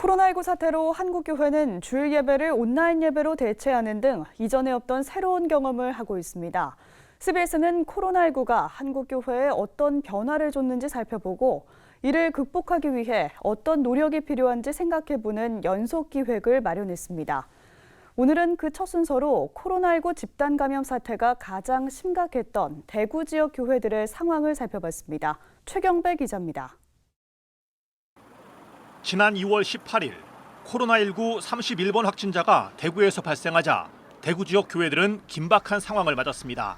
코로나19 사태로 한국교회는 주일 예배를 온라인 예배로 대체하는 등 이전에 없던 새로운 경험을 하고 있습니다. CBS는 코로나19가 한국교회에 어떤 변화를 줬는지 살펴보고 이를 극복하기 위해 어떤 노력이 필요한지 생각해보는 연속 기획을 마련했습니다. 오늘은 그 첫 순서로 코로나19 집단 감염 사태가 가장 심각했던 대구 지역 교회들의 상황을 살펴봤습니다. 최경배 기자입니다. 지난 2월 18일 코로나19 31번 확진자가 대구에서 발생하자 대구 지역 교회들은 긴박한 상황을 맞았습니다.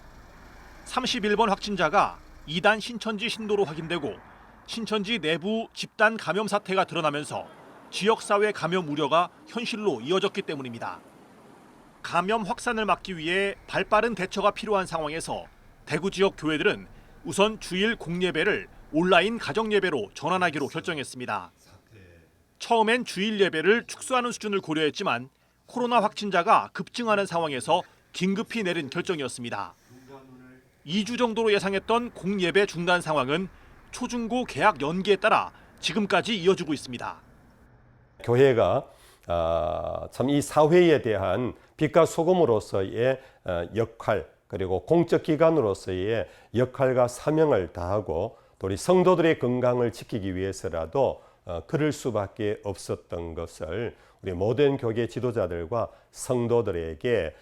31번 확진자가 2단 신천지 신도로 확인되고 신천지 내부 집단 감염 사태가 드러나면서 지역사회 감염 우려가 현실로 이어졌기 때문입니다. 감염 확산을 막기 위해 발빠른 대처가 필요한 상황에서 대구 지역 교회들은 우선 주일 공예배를 온라인 가정예배로 전환하기로 결정했습니다. 처음엔 주일 예배를 축소하는 수준을 고려했지만 코로나 확진자가 급증하는 상황에서 긴급히 내린 결정이었습니다. 2주 정도로 예상했던 공예배 중단 상황은 초중고 개학 연기에 따라 지금까지 이어지고 있습니다. 교회가 참 이 사회에 대한 빛과 소금으로서의 역할, 그리고 공적 기관으로서의 역할과 사명을 다하고 또 우리 성도들의 건강을 지키기 위해서라도 그럴 수밖에 없었던 것을 우리 모든 교계 지도자들과 성도들에게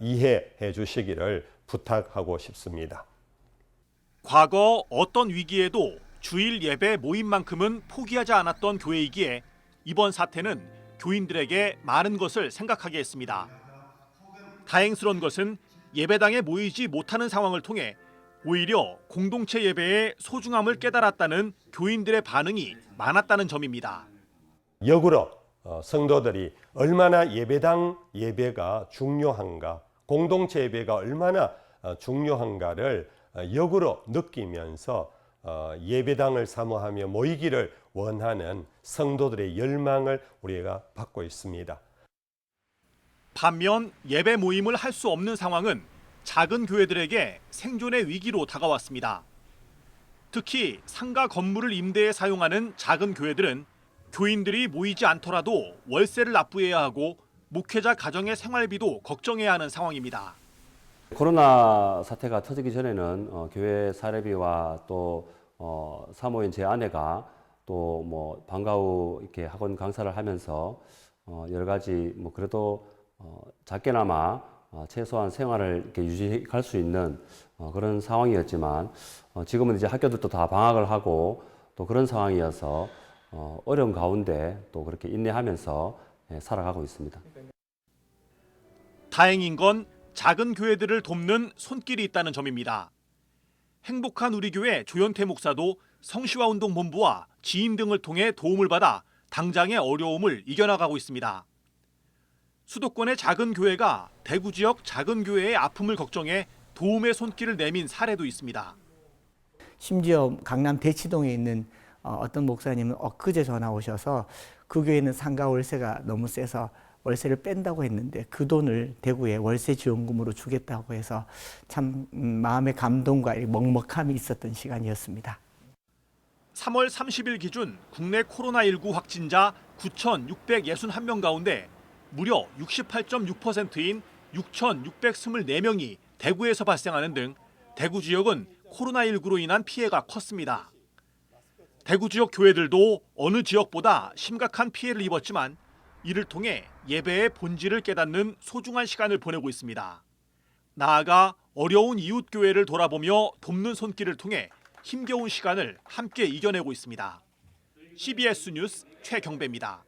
이해해 주시기를 부탁하고 싶습니다. 과거 어떤 위기에도 주일 예배 모임만큼은 포기하지 않았던 교회이기에 이번 사태는 교인들에게 많은 것을 생각하게 했습니다. 다행스러운 것은 예배당에 모이지 못하는 상황을 통해 오히려 공동체 예배의 소중함을 깨달았다는 교인들의 반응이 많았다는 점입니다. 역으로 성도들이 얼마나 예배당 예배가 중요한가, 공동체 예배가 얼마나 중요한가를 역으로 느끼면서 예배당을 사모하며 모이기를 원하는 성도들의 열망을 우리가 받고 있습니다. 반면 예배 모임을 할 수 없는 상황은 작은 교회들에게 생존의 위기로 다가왔습니다. 특히 상가 건물을 임대해 사용하는 작은 교회들은 교인들이 모이지 않더라도 월세를 납부해야 하고 목회자 가정의 생활비도 걱정해야 하는 상황입니다. 코로나 사태가 터지기 전에는 교회 사례비와 또 사모인 제 아내가 또 뭐 방과 후 이렇게 학원 강사를 하면서 여러 가지 뭐 그래도 작게나마 최소한 생활을 이렇게 유지할 수 있는 그런 상황이었지만 지금은 이제 학교들도 다 방학을 하고 또 그런 상황이어서 어려운 가운데 또 그렇게 인내하면서 살아가고 있습니다. 다행인 건 작은 교회들을 돕는 손길이 있다는 점입니다. 행복한 우리 교회 조현태 목사도 성시화운동본부와 지인 등을 통해 도움을 받아 당장의 어려움을 이겨나가고 있습니다. 수도권의 작은 교회가 대구 지역 작은 교회의 아픔을 걱정해 도움의 손길을 내민 사례도 있습니다. 심지어 강남 대치동에 있는 어떤 목사님은 엊그제 전화 오셔서 그 교회는 상가 월세가 너무 세서 월세를 뺀다고 했는데 그 돈을 대구에 월세 지원금으로 주겠다고 해서 참 마음의 감동과 먹먹함이 있었던 시간이었습니다. 3월 30일 기준 국내 코로나19 확진자 9,661명 가운데 무려 68.6%인 6,624명이 대구에서 발생하는 등 대구 지역은 코로나19로 인한 피해가 컸습니다. 대구 지역 교회들도 어느 지역보다 심각한 피해를 입었지만 이를 통해 예배의 본질을 깨닫는 소중한 시간을 보내고 있습니다. 나아가 어려운 이웃 교회를 돌아보며 돕는 손길을 통해 힘겨운 시간을 함께 이겨내고 있습니다. CBS 뉴스 최경배입니다.